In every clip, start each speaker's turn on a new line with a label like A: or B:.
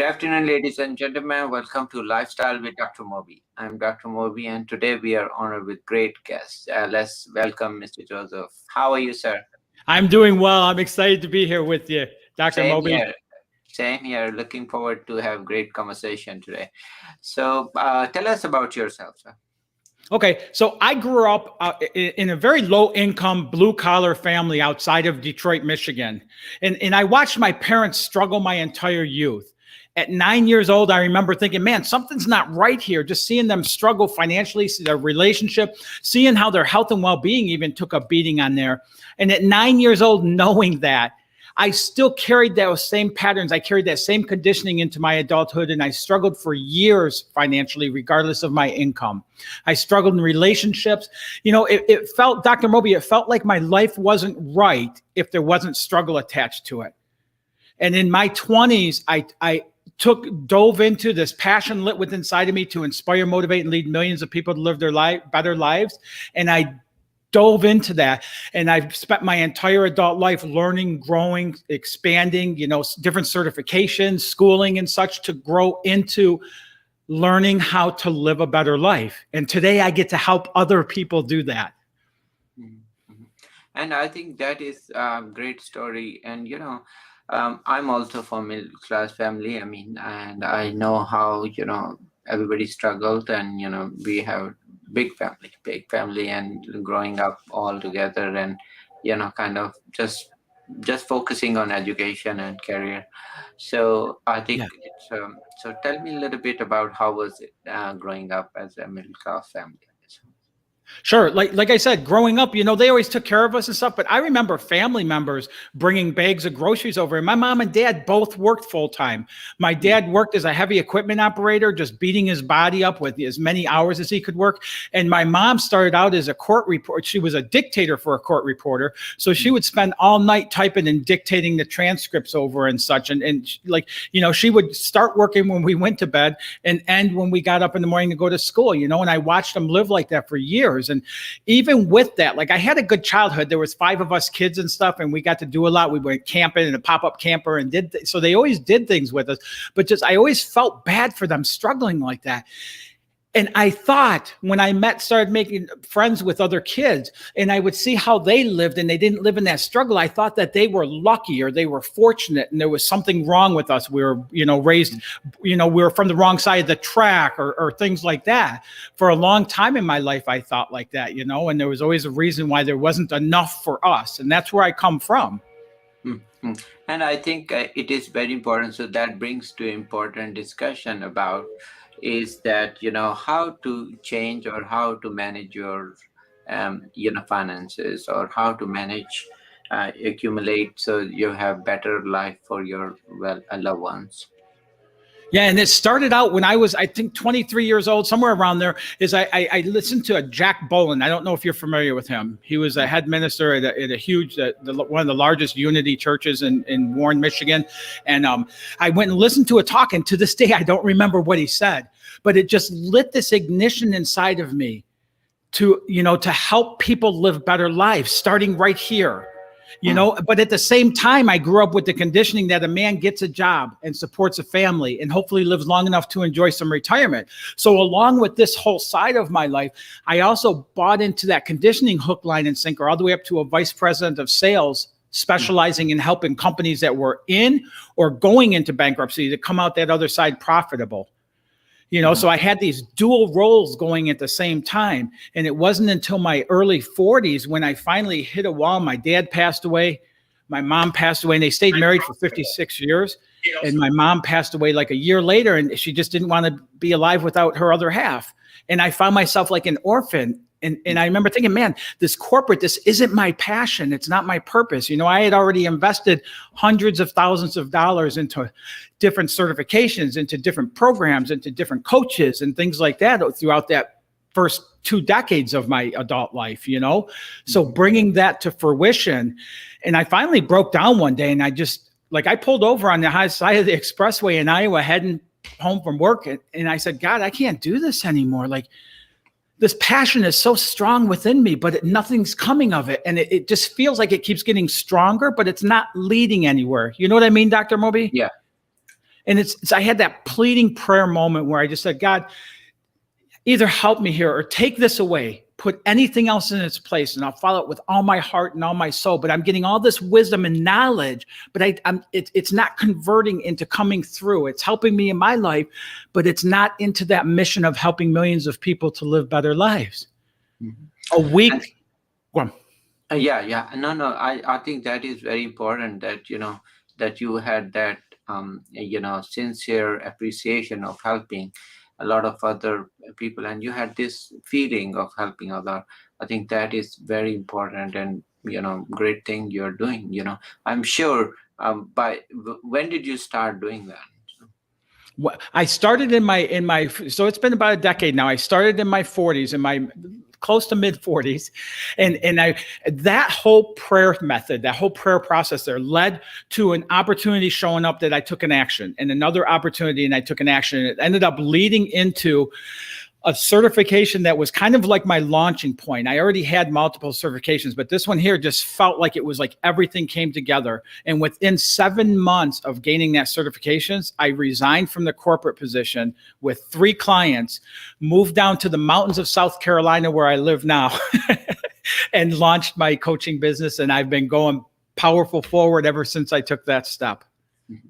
A: afternoon, ladies and gentlemen. Welcome to Lifestyle with Dr. Moby. I'm Dr. Moby, and today we are honored with great guests. Let's welcome Mr. Joseph. How are you, sir?
B: I'm doing well. I'm excited to be here with you, Dr.
A: Same
B: Moby.
A: here. Same here. Looking forward to have great conversation today. So, tell us about yourself, sir.
B: Okay, so I grew up in a very low-income, blue-collar family outside of Detroit, Michigan. And I watched my parents struggle my entire youth. At 9 years old, I remember thinking, man, something's not right here. Just seeing them struggle financially, see their relationship, seeing how their health and well-being even took a beating on there. And at 9 years old, knowing that, I still carried those same patterns. I carried that same conditioning into my adulthood, and I struggled for years financially, regardless of my income. I struggled in relationships. You know, it felt, Dr. Moby, it felt like my life wasn't right if there wasn't struggle attached to it. And in my 20s, I dove into this passion lit within inside of me to inspire, motivate, and lead millions of people to live their better lives. And I dove into that, and I've spent my entire adult life learning, growing, expanding, you know, different certifications, schooling and such to grow into learning how to live a better life. And today I get to help other people do that.
A: Mm-hmm. And I think that is a great story. And, you know, I'm also from middle class family. I mean, and I know how, you know, everybody struggled, and, you know, we have big family, and growing up all together, and, you know, kind of just focusing on education and career. So I think
B: Yeah.
A: it's so tell me a little bit about how was it growing up as a middle class family.
B: Sure. Like I said, growing up, you know, they always took care of us and stuff. But I remember family members bringing bags of groceries over. And my mom and dad both worked full time. My dad worked as a heavy equipment operator, just beating his body up with as many hours as he could work. And my mom started out as a court reporter. She was a dictator for a court reporter. So she would spend all night typing and dictating the transcripts over and such. And like, you know, she would start working when we went to bed and end when we got up in the morning to go to school, you know, and I watched them live like that for years. And even with that, like I had a good childhood. There was 5 of us kids and stuff, and we got to do a lot. We went camping in a pop-up camper and so they always did things with us, but just, I always felt bad for them struggling like that. And I thought when I started making friends with other kids, and I would see how they lived and they didn't live in that struggle, I thought that they were lucky or they were fortunate and there was something wrong with us. We were, you know, raised, you know, we were from the wrong side of the track or things like that. For a long time in my life, I thought like that, you know, and there was always a reason why there wasn't enough for us. And that's where I come from.
A: Mm-hmm. And I think it is very important. So that brings to important discussion about is that, you know, how to change or how to manage your, you know, finances, or how to manage, accumulate so you have better life for your loved ones.
B: Yeah, and it started out when I was, I think, 23 years old, somewhere around there, is I listened to a Jack Boland. I don't know if you're familiar with him. He was a head minister at a huge, one of the largest Unity churches in Warren, Michigan. And I went and listened to a talk, and to this day, I don't remember what he said, but it just lit this ignition inside of me to, you know, to help people live better lives, starting right here. You know, but at the same time, I grew up with the conditioning that a man gets a job and supports a family and hopefully lives long enough to enjoy some retirement. So along with this whole side of my life, I also bought into that conditioning hook, line, and sinker all the way up to a vice president of sales, specializing in helping companies that were in or going into bankruptcy to come out that other side profitable. You know, so I had these dual roles going at the same time. And it wasn't until my early 40s when I finally hit a wall. My dad passed away. My mom passed away, and they stayed married for 56 years. And my mom passed away like a year later, and she just didn't want to be alive without her other half. And I found myself like an orphan. And I remember thinking, man, this isn't my passion. It's not my purpose. You know, I had already invested hundreds of thousands of dollars into different certifications, into different programs, into different coaches and things like that throughout that first 2 decades of my adult life, you know? So bringing that to fruition. And I finally broke down one day, and I pulled over on the high side of the expressway in Iowa, heading home from work. And I said, God, I can't do this anymore. Like, this passion is so strong within me, but nothing's coming of it. And it just feels like it keeps getting stronger, but it's not leading anywhere. You know what I mean, Dr. Moby?
A: Yeah.
B: And it's I had that pleading prayer moment where I just said, God, either help me here or take this away, put anything else in its place, and I'll follow it with all my heart and all my soul. But I'm getting all this wisdom and knowledge, but it's not converting into coming through. It's helping me in my life, but it's not into that mission of helping millions of people to live better lives.
A: Mhm.
B: A
A: And
B: week. Well,
A: yeah. No. I think that is very important that, that you had that, sincere appreciation of helping a lot of other people, and you had this feeling of helping other. I think that is very important, and, great thing you're doing. I'm sure, when did you start doing that?
B: I started in my so it's been about a decade now. I started in my 40s, in my close to mid 40s, and I that whole prayer method, that whole prayer process there led to an opportunity showing up that I took an action, and another opportunity and I took an action. And it ended up leading into a certification that was kind of like my launching point. I already had multiple certifications, but this one here just felt like it was like everything came together. And within 7 months of gaining that certifications, I resigned from the corporate position with 3 clients, moved down to the mountains of South Carolina where I live now, and launched my coaching business. And I've been going powerful forward ever since I took that step.
A: Mhm.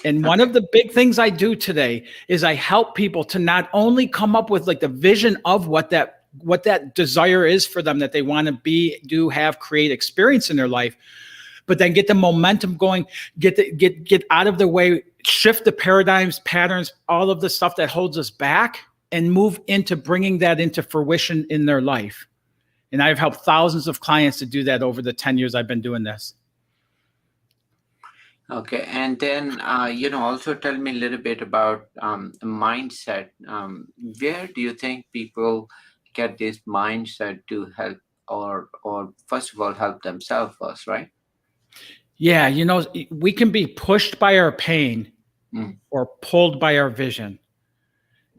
B: And one
A: Okay.
B: of the big things I do today is I help people to not only come up with like the vision of what that desire is for them, that they want to be, do, have, create, experience in their life, but then get the momentum going, get out of the way, shift the paradigms, patterns, all of the stuff that holds us back, and move into bringing that into fruition in their life. And I've helped thousands of clients to do that over the 10 years I've been doing this.
A: Okay, and then, also tell me a little bit about, mindset. Where do you think people get this mindset to help, or first of all, help themselves first, right?
B: Yeah, we can be pushed by our pain
A: Mm.
B: or pulled by our vision.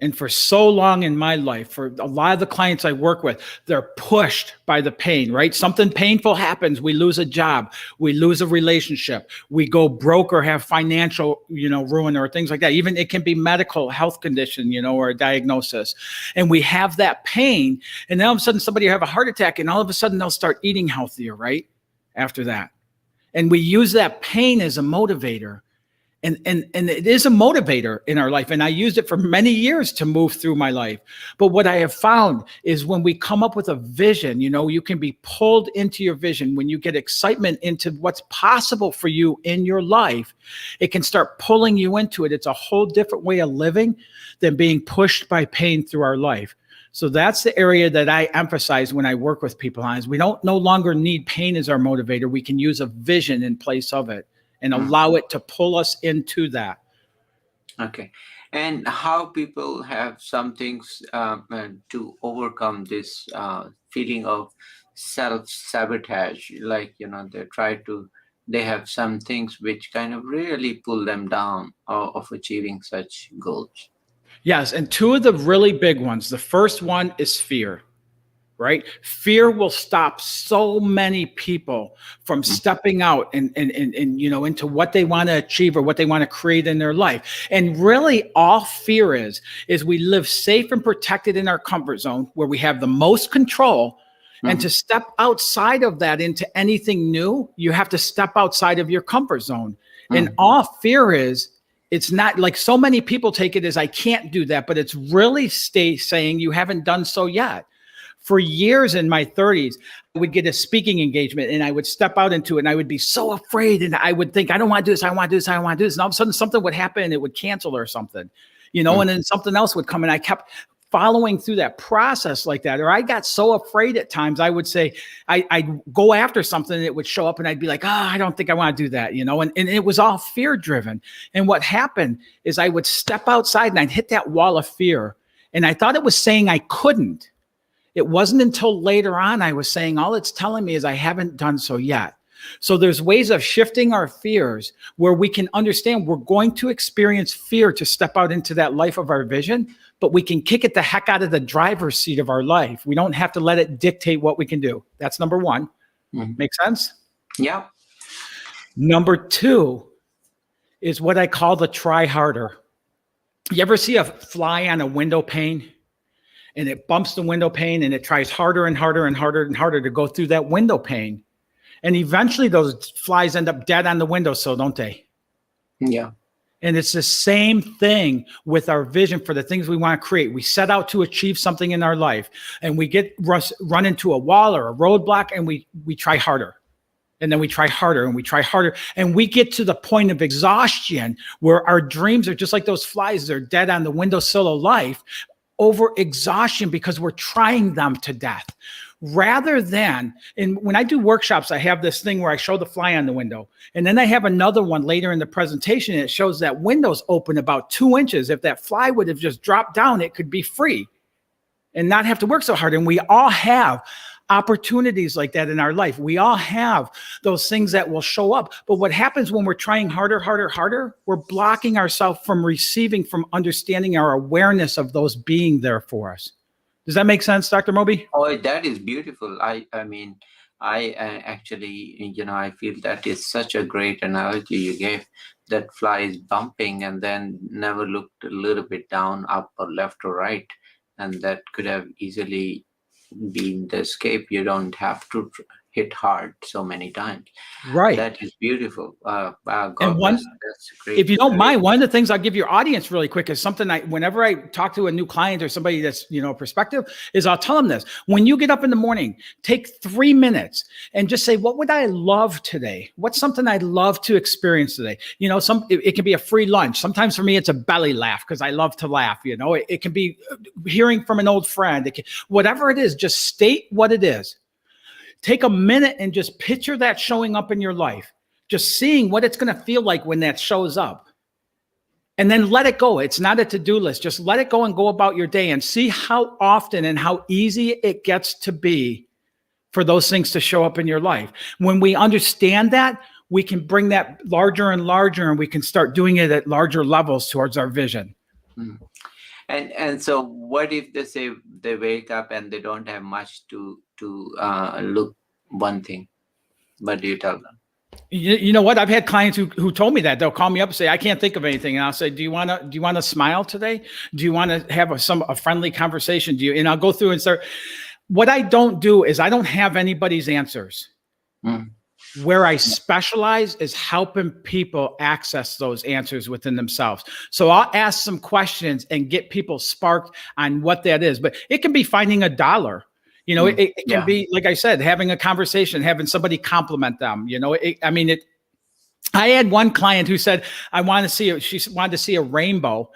B: And for so long in my life, for a lot of the clients I work with, they're pushed by the pain, right? Something painful happens. We lose a job. We lose a relationship. We go broke or have financial, ruin or things like that. Even it can be medical health condition, or a diagnosis. And we have that pain. And then all of a sudden somebody will have a heart attack, and all of a sudden they'll start eating healthier, right? After that. And we use that pain as a motivator. And it is a motivator in our life. And I used it for many years to move through my life. But what I have found is when we come up with a vision, you can be pulled into your vision. When you get excitement into what's possible for you in your life, it can start pulling you into it. It's a whole different way of living than being pushed by pain through our life. So that's the area that I emphasize when I work with people on, is we don't no longer need pain as our motivator. We can use a vision in place of it and
A: Mm.
B: allow it to pull us into that.
A: Okay, and how people have some things, to overcome this, feeling of self-sabotage, like, they have some things which kind of really pull them down, of achieving such goals.
B: Yes. And 2 of the really big ones. The first one is fear, right? Fear will stop so many people from
A: Mm.
B: stepping out and into what they want to achieve or what they want to create in their life. And really all fear is we live safe and protected in our comfort zone where we have the most control. And
A: Mhm.
B: to step outside of that into anything new, you have to step outside of your comfort zone. And
A: Mm.
B: all fear it's not like so many people take it as I can't do that, but it's really saying you haven't done so yet. For years in my 30s, I would get a speaking engagement and I would step out into it and I would be so afraid and I would think, I don't want to do this, I want to do this, I want to do this. And all of a sudden something would happen and it would cancel or something,
A: Mm.
B: and then something else would come and I kept following through that process like that. Or I got so afraid at times, I would say, I'd go after something and it would show up and I'd be like, I don't think I want to do that, and it was all fear driven. And what happened is I would step outside and I'd hit that wall of fear. And I thought it was saying I couldn't. It wasn't until later on I was saying, all it's telling me is I haven't done so yet. So there's ways of shifting our fears where we can understand we're going to experience fear to step out into that life of our vision, but we can kick it the heck out of the driver's seat of our life. We don't have to let it dictate what we can do. That's number 1.
A: Mhm.
B: Make sense?
A: Yeah.
B: Number 2 is what I call the try harder. You ever see a fly on a window pane and it bumps the window pane and it tries harder and harder and harder and harder to go through that window pane? And eventually those flies end up dead on the windowsill, don't they?
A: Yeah.
B: And it's the same thing with our vision for the things we want to create. We set out to achieve something in our life and we run into a wall or a roadblock, and we try harder. And then we try harder and we try harder. And we get to the point of exhaustion where our dreams are just like those flies. They're dead on the windowsill of life over exhaustion because we're trying them to death. Rather than, and when I do workshops, I have this thing where I show the fly on the window. And then I have another one later in the presentation. And it shows that window's open about 2 inches. If that fly would have just dropped down, it could be free and not have to work so hard. And we all have opportunities like that in our life. We all have those things that will show up. But what happens when we're trying harder, harder, harder, we're blocking ourselves from receiving, from understanding our awareness of those being there for us. Does that make sense, Dr. Moby?
A: Oh, that is beautiful. I mean, I actually, I feel that is such a great analogy you gave. That fly is bumping and then never looked a little bit down, up or left or right. And that could have easily been the escape. You don't have to hit hard so many times.
B: Right.
A: That is beautiful. God
B: And one,
A: bless. That's great.
B: if you don't mind, one of the things I'll give your audience really quick is something whenever I talk to a new client or somebody that's, prospective, is I'll tell them this. When you get up in the morning, take 3 minutes and just say, what would I love today? What's something I'd love to experience today? It can be a free lunch. Sometimes for me, it's a belly laugh because I love to laugh. It can be hearing from an old friend. Whatever it is, just state what it is. Take a minute and just picture that showing up in your life, just seeing what it's going to feel like when that shows up. And then let it go. It's not a to-do list. Just let it go and go about your day and see how often and how easy it gets to be for those things to show up in your life. When we understand that, we can bring that larger and larger, and we can start doing it at larger levels towards our vision.
A: Mm. And so what if they say they wake up and they don't have much to look one thing? What do you tell them?
B: You know what? I've had clients who told me that. They'll call me up and say, I can't think of anything. And I'll say, do you want to smile today? Do you want to have a friendly conversation? And I'll go through and start. What I don't do is I don't have anybody's answers. Mm. Where I specialize is helping people access those answers within themselves. So I'll ask some questions and get people sparked on what that is. But it can be finding $1. It can be, like I said, having a conversation, having somebody compliment them. I had one client who said, she wanted to see a rainbow.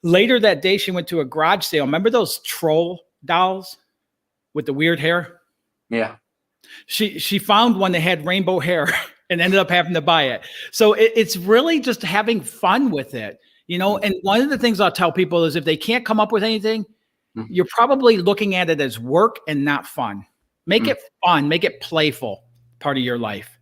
B: Later that day, she went to a garage sale. Remember those troll dolls with the weird hair?
A: Yeah.
B: She found one that had rainbow hair and ended up having to buy it. So it's really just having fun with it, And one of the things I'll tell people is if they can't come up with anything, you're probably looking at it as work and not fun. Make it fun, make it playful, part of your life.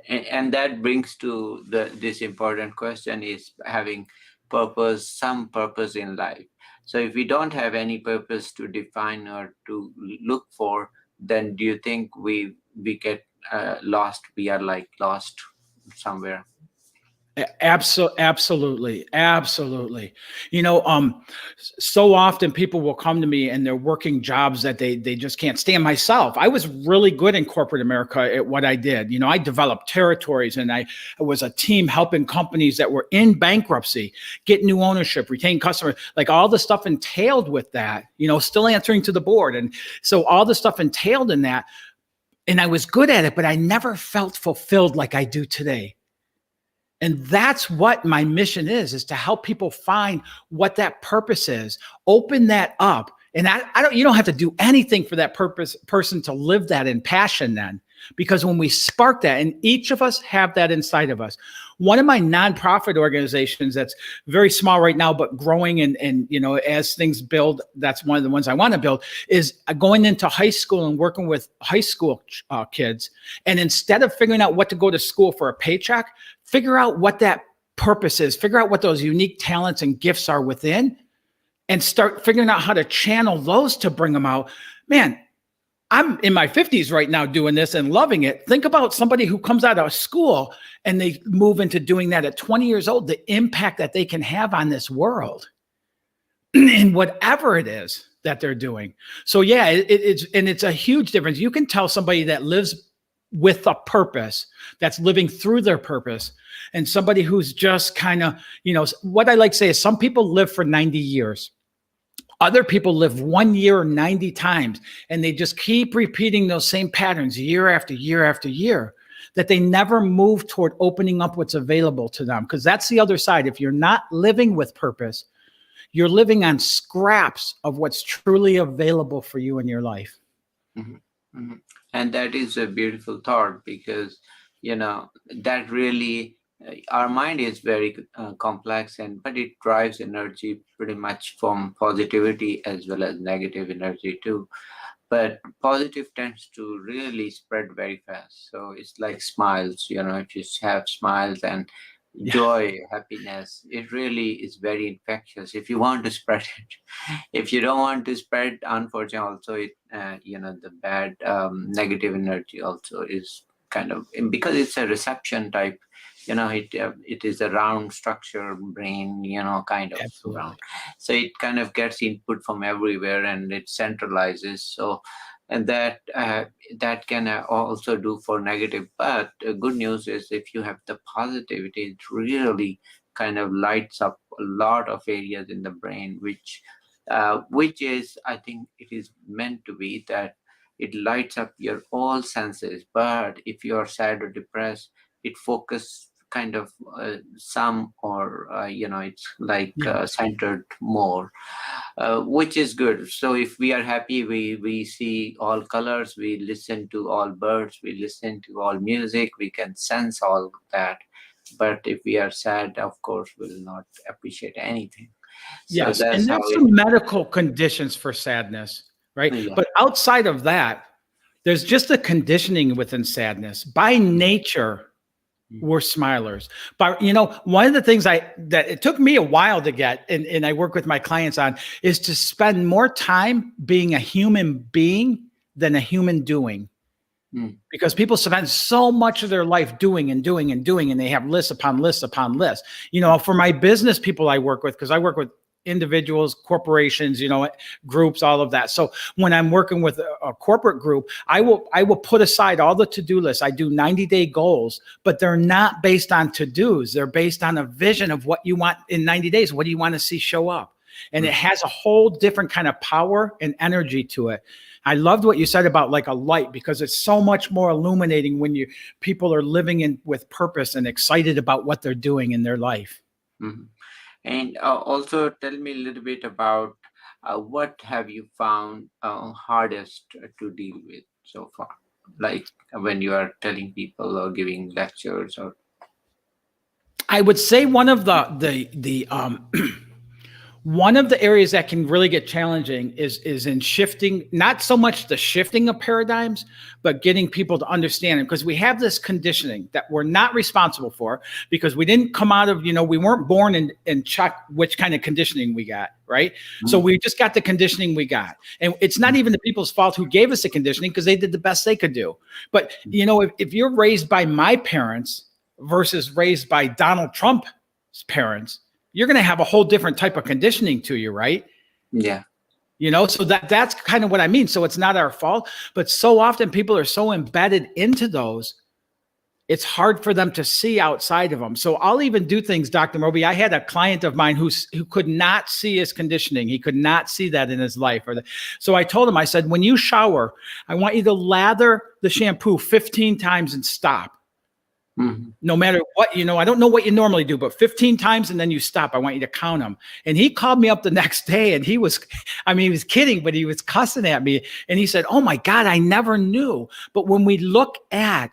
A: And that brings to this important question is having purpose, some purpose in life. So if we don't have any purpose to define or to look for, then do you think we get lost? We are like lost somewhere.
B: Absolutely. So often people will come to me and they're working jobs that they just can't stand. Myself, I was really good in corporate America at what I did. I developed territories and I was a team helping companies that were in bankruptcy get new ownership, retain customers, like all the stuff entailed with that, still answering to the board. And so all the stuff entailed in that. And I was good at it, but I never felt fulfilled like I do today. And that's what my mission is to help people find what that purpose is, open that up. And you don't have to do anything for that person to live that in passion then, because when we spark that, and each of us have that inside of us. One of my nonprofit organizations that's very small right now, but growing and as things build, that's one of the ones I want to build, is going into high school and working with high school kids. And instead of figuring out what to go to school for a paycheck, figure out what that purpose is, figure out what those unique talents and gifts are within, and start figuring out how to channel those to bring them out. Man, I'm in my 50s right now doing this and loving it. Think about somebody who comes out of school and they move into doing that at 20 years old, the impact that they can have on this world in whatever it is that they're doing. So yeah, it's a huge difference. You can tell somebody that lives with a purpose, that's living through their purpose, and somebody who's just kind of, what I like to say is some people live for 90 years. Other people live 1 year 90 times, and they just keep repeating those same patterns year after year after year, that they never move toward opening up what's available to them. Because that's the other side. If you're not living with purpose, you're living on scraps of what's truly available for you in your life.
A: Mhm, mhm. And that is a beautiful thought because, that really, our mind is very complex, but it drives energy pretty much from positivity as well as negative energy too. But positive tends to really spread very fast. So it's like smiles, if you have smiles and
B: Yeah.
A: joy, happiness, it really is very infectious if you want to spread it. If you don't want to spread, unfortunately, also the bad negative energy also is kind of, because it's a reception type. It is a round structure brain, kind of round.
B: Absolutely.
A: So it kind of gets input from everywhere and it centralizes. So, and that can also do for negative. But good news is if you have the positivity, it really kind of lights up a lot of areas in the brain, which is, I think, it is meant to be that it lights up your all senses. But if you are sad or depressed, it focus kind of some, or it's like
B: Yeah.
A: centered more, which is good. So if we are happy, we see all colors, we listen to all birds, we listen to all music, we can sense all that. But if we are sad, of course, we'll not appreciate anything. So
B: Yes. And
A: that's how
B: there's
A: it.
B: some medical conditions for sadness, right?
A: Yeah.
B: But outside of that, there's just a conditioning within sadness. By nature,
A: Mm.
B: we're smilers. But one of the things that it took me a while to get, and I work with my clients on, is to spend more time being a human being than a human doing.
A: Mm.
B: Because people spend so much of their life doing and doing and doing, and they have lists upon lists upon lists. For my business people I work with, because I work with individuals, corporations, groups, all of that. So when I'm working with a corporate group, I will put aside all the to-do lists. I do 90-day goals, but they're not based on to-dos. They're based on a vision of what you want in 90 days. What do you want to see show up? And it has a whole different kind of power and energy to it. I loved what you said about like a light, because it's so much more illuminating when people are living in with purpose and excited about what they're doing in their life.
A: Mhm. And also tell me a little bit about what have you found hardest to deal with so far, like when you are telling people or giving lectures or.
B: I would say one of the one of the areas that can really get challenging is in shifting, not so much the shifting of paradigms, but getting people to understand it, because we have this conditioning that we're not responsible for, because we didn't come out of, we weren't born and check which kind of conditioning we got, right? So
A: Mm.
B: we just got the conditioning we got. And it's not even the people's fault who gave us the conditioning, because they did the best they could do. But, if you're raised by my parents versus raised by Donald Trump's parents, you're going to have a whole different type of conditioning to you, right?
A: Yeah.
B: So that's kind of what I mean. So it's not our fault, but so often people are so embedded into those, it's hard for them to see outside of them. So I'll even do things, Dr. Moby. I had a client of mine who could not see his conditioning. He could not see that in his life. So I told him, I said, when you shower, I want you to lather the shampoo 15 times and stop.
A: Mhm.
B: No matter what, I don't know what you normally do, but 15 times and then you stop. I want you to count them. And he called me up the next day and he was kidding, but he was cussing at me. And he said, oh my God, I never knew. But when we look at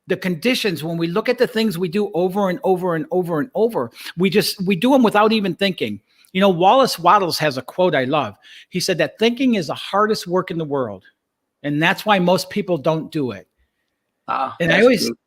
B: the conditions, when we look at the things we do over and over and over and over, we do them without even thinking. Wallace Wattles has a quote I love. He said that thinking is the hardest work in the world. And that's why most people don't do it.
A: Ah,
B: And
A: that's good.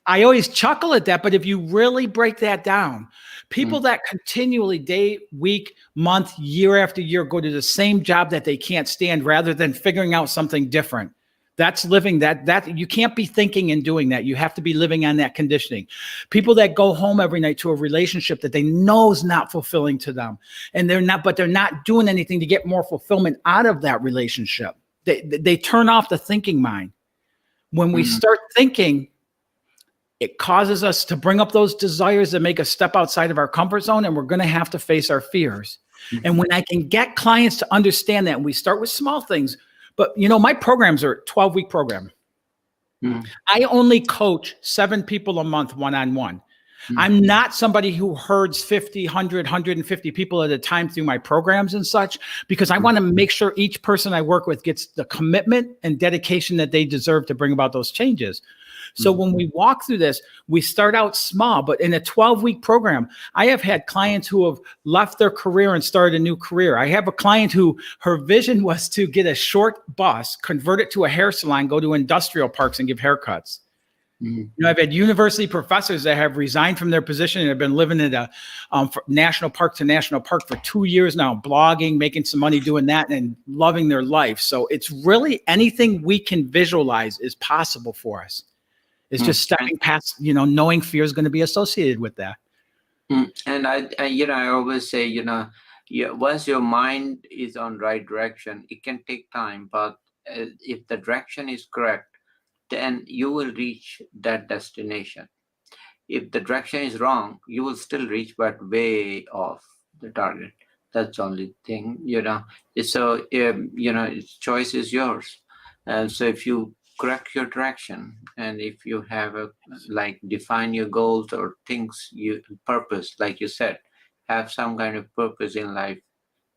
B: I always chuckle at that, but if you really break that down, people
A: Mm.
B: that continually day, week, month, year after year go to the same job that they can't stand rather than figuring out something different, That's living that you can't be thinking and doing that. You have to be living on that conditioning. People that go home every night to a relationship that they know is not fulfilling to them, and they're not doing anything to get more fulfillment out of that relationship. They turn off the thinking mind. When we start thinking, it causes us to bring up those desires that make us step outside of our comfort zone, and we're going to have to face our fears. And when I can get clients to understand that, and we start with small things, but my programs are a 12-week program. I only coach 7 people a month one-on-one. I'm not somebody who herds 50, 100, 150 people at a time through my programs and such, because I want to make sure each person I work with gets the commitment and dedication that they deserve to bring about those changes. So when we walk through this, we start out small, but in a 12-week program, I have had clients who have left their career and started a new career. I have a client who her vision was to get a short bus, convert it to a hair salon, go to industrial parks and give haircuts. I've had university professors that have resigned from their position and have been living in a national park to national park for 2 years now, blogging, making some money doing that, and loving their life. So it's really anything we can visualize is possible for us. It's just stepping past, knowing fear is going to be associated with that.
A: And I always say, once your mind is on right direction, it can take time, but if the direction is correct, then you will reach that destination. If the direction is wrong, you will still reach, but way off the target. That's the only thing, So, choice is yours. And so if you correct your direction, and if you have define your goals or things, purpose, like you said, have some kind of purpose in life,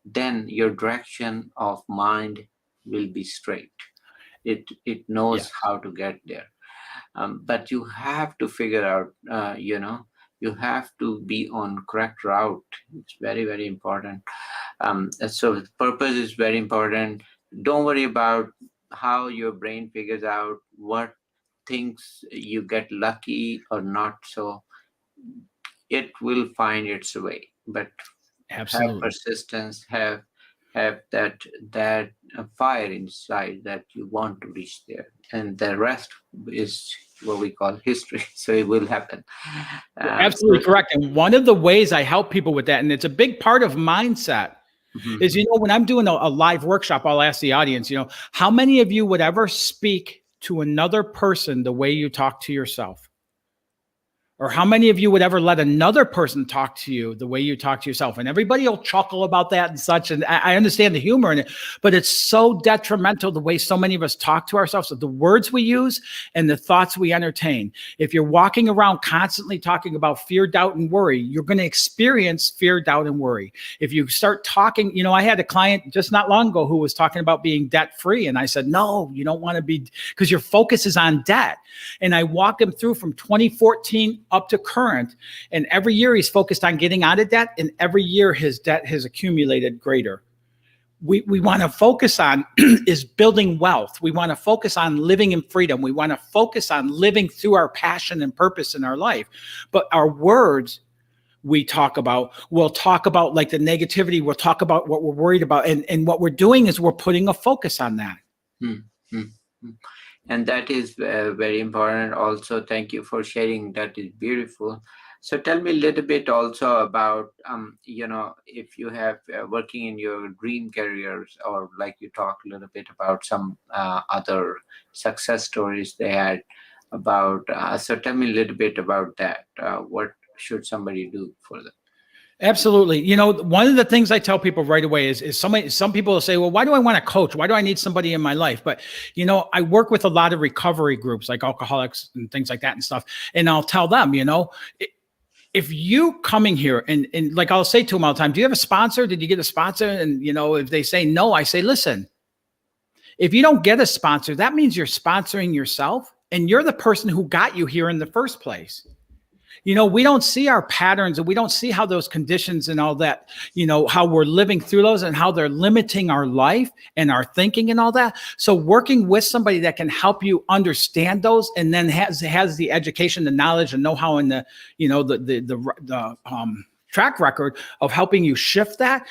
A: then your direction of mind will be straight. It knows how to get there. But you have to figure out, you have to be on correct route. It's very, very important. So purpose is very important. Don't worry about how your brain figures out what things you get lucky or not. So it will find its way. But
B: Absolutely.
A: Have persistence, have that fire inside that you want to reach there, and the rest is what we call history. So it will happen.
B: Absolutely correct. And one of the ways I help people with that, and it's a big part of mindset, is, when I'm doing a live workshop, I'll ask the audience, how many of you would ever speak to another person the way you talk to yourself? Or how many of you would ever let another person talk to you the way you talk to yourself? And everybody will chuckle about that and such. And I understand the humor in it, but it's so detrimental the way so many of us talk to ourselves, the words we use and the thoughts we entertain. If you're walking around constantly talking about fear, doubt, and worry, you're going to experience fear, doubt, and worry. If you start talking, I had a client just not long ago who was talking about being debt free. And I said, no, you don't want to be, because your focus is on debt. And I walked him through from 2014 up to current, and every year he's focused on getting out of debt, and every year his debt has accumulated greater. We want to focus on is building wealth. We want to focus on living in freedom. We want to focus on living through our passion and purpose in our life. But our words we'll talk about like the negativity. We'll talk about what we're worried about. And what we're doing is we're putting a focus on that.
A: And that is very important also. Thank you for sharing. That is beautiful. So tell me a little bit also about, if you have working in your dream careers, or like you talk a little bit about some other success stories they had about. So tell me a little bit about that. What should somebody do for them?
B: Absolutely. One of the things I tell people right away is some people will say, well, why do I want to coach? Why do I need somebody in my life? But, I work with a lot of recovery groups like alcoholics and things like that and stuff. And I'll tell them, if you coming here and like I'll say to them all the time, do you have a sponsor? Did you get a sponsor? And, if they say no, I say, listen, if you don't get a sponsor, that means you're sponsoring yourself, and you're the person who got you here in the first place. We don't see our patterns, and we don't see how those conditions and all that, how we're living through those and how they're limiting our life and our thinking and all that. So working with somebody that can help you understand those, and then has the education, the knowledge, and know-how, and the track record of helping you shift that.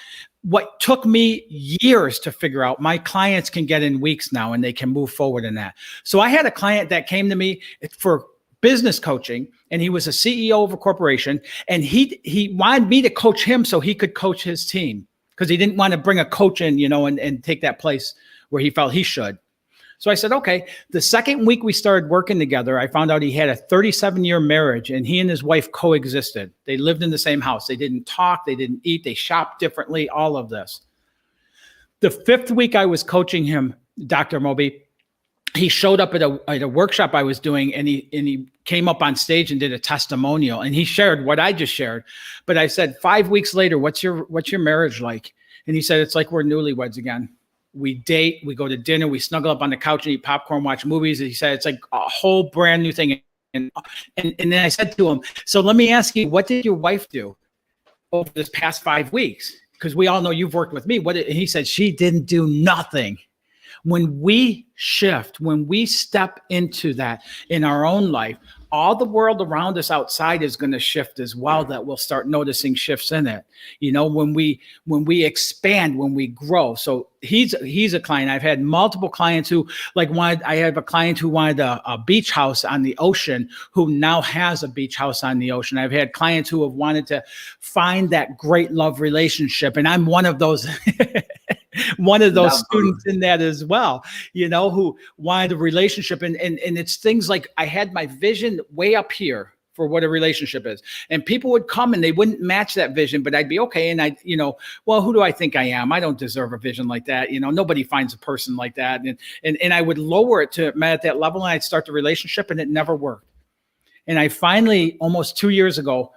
B: what took me years to figure out, my clients can get in weeks now and they can move forward in that. So I had a client that came to me for business coaching, and he was a CEO of a corporation, and he wanted me to coach him so he could coach his team, because he didn't want to bring a coach in, and take that place where he felt he should. So I said, okay. The second week we started working together, I found out he had a 37-year marriage, and he and his wife coexisted. They lived in the same house. They didn't talk. They didn't eat. They shopped differently, all of this. The fifth week I was coaching him, Dr. Moby, he showed up at a workshop I was doing, and he came up on stage and did a testimonial, and he shared what I just shared. But I said, 5 weeks later, what's your marriage like? And he said, it's like we're newlyweds again. We date, we go to dinner, we snuggle up on the couch and eat popcorn, watch movies. And he said, it's like a whole brand new thing. And then I said to him, so let me ask you, what did your wife do over this past 5 weeks? Because we all know you've worked with me. And he said, she didn't do nothing. When we shift, when we step into that in our own life, all the world around us outside is going to shift as well, that we'll start noticing shifts in it. When we expand, when we grow. So he's a client. I've had multiple clients who I have a client who wanted a beach house on the ocean, who now has a beach house on the ocean. I've had clients who have wanted to find that great love relationship. And I'm one of those, students in that as well, who wanted a relationship. And it's things like, I had my vision way up here for what a relationship is. And people would come and they wouldn't match that vision, but I'd be okay. And well, who do I think I am? I don't deserve a vision like that. Nobody finds a person like that. And I would lower it to at that level, and I'd start the relationship, and it never worked. And I finally, almost 2 years ago,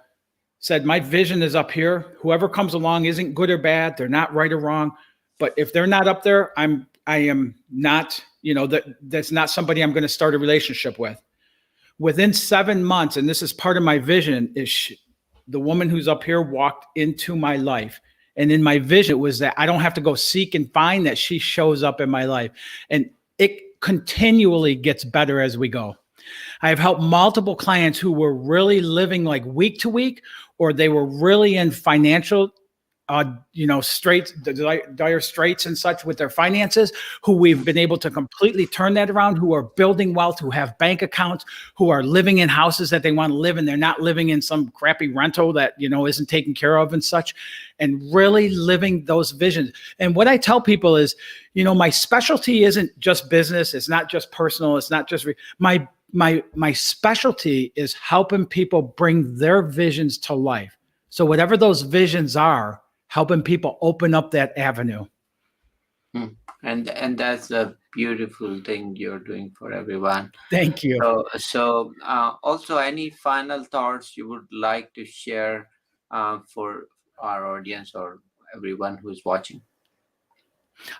B: said, my vision is up here. Whoever comes along isn't good or bad. They're not right or wrong. But if they're not up there, I am not, that's not somebody I'm going to start a relationship with. Within 7 months, and this is part of my vision, is the woman who's up here walked into my life. And in my vision, it was that I don't have to go seek and find, that she shows up in my life. And it continually gets better as we go. I have helped multiple clients who were really living like week to week, or they were really in financial straits, dire straits and such with their finances, who we've been able to completely turn that around, who are building wealth, who have bank accounts, who are living in houses that they want to live in. They're not living in some crappy rental that, isn't taken care of and such, and really living those visions. And what I tell people is, my specialty isn't just business. It's not just personal. It's not just my specialty is helping people bring their visions to life. So whatever those visions are, helping people open up that avenue.
A: And that's a beautiful thing you're doing for everyone.
B: Thank you.
A: So also, any final thoughts you would like to share for our audience or everyone who's watching?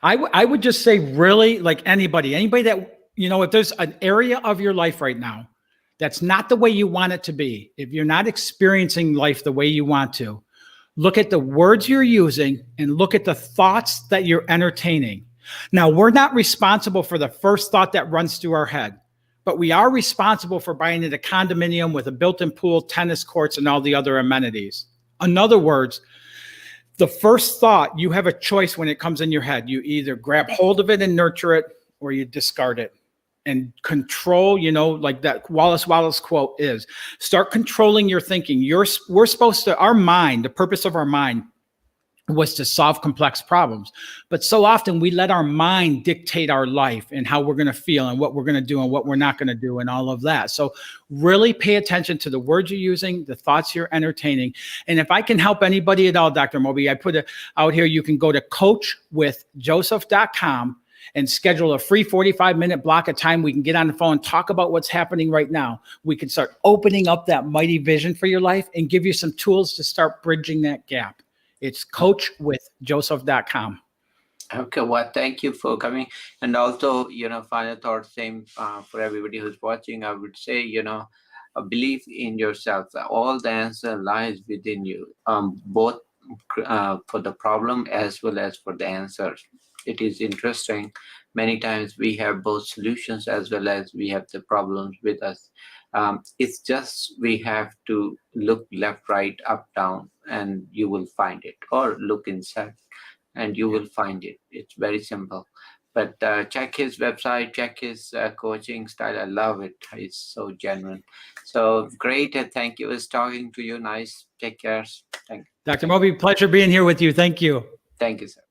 B: I would just say, really, like anybody that, if there's an area of your life right now that's not the way you want it to be, if you're not experiencing life the way you want to, look at the words you're using and look at the thoughts that you're entertaining. Now, we're not responsible for the first thought that runs through our head, but we are responsible for buying it a condominium with a built-in pool, tennis courts, and all the other amenities. In other words, the first thought, you have a choice when it comes in your head. You either grab hold of it and nurture it, or you discard it. And control, like that Wallace quote is, start controlling your thinking. We're supposed to, our mind, the purpose of our mind was to solve complex problems. But so often we let our mind dictate our life and how we're going to feel and what we're going to do and what we're not going to do and all of that. So really pay attention to the words you're using, the thoughts you're entertaining. And if I can help anybody at all, Dr. Moby, I put it out here. You can go to coachwithjoseph.com and schedule a free 45-minute block of time. We can get on the phone and talk about what's happening right now. We can start opening up that mighty vision for your life and give you some tools to start bridging that gap. It's coachwithjoseph.com.
A: Okay, well, thank you for coming. And also, final thought, same for everybody who's watching. I would say, believe in yourself. All the answer lies within you, both for the problem as well as for the answers. It is interesting. Many times we have both solutions as well as we have the problems with us. It's just we have to look left, right, up, down, and you will find it, or look inside. and you will find it. It's very simple. But check his website, check his coaching style. I love it. It's so genuine. So great. And thank you. It was talking to you. Nice. Take care. Thank,
B: Dr.
A: thank,
B: Moby, pleasure being here with you. Thank you.
A: thank you, sir.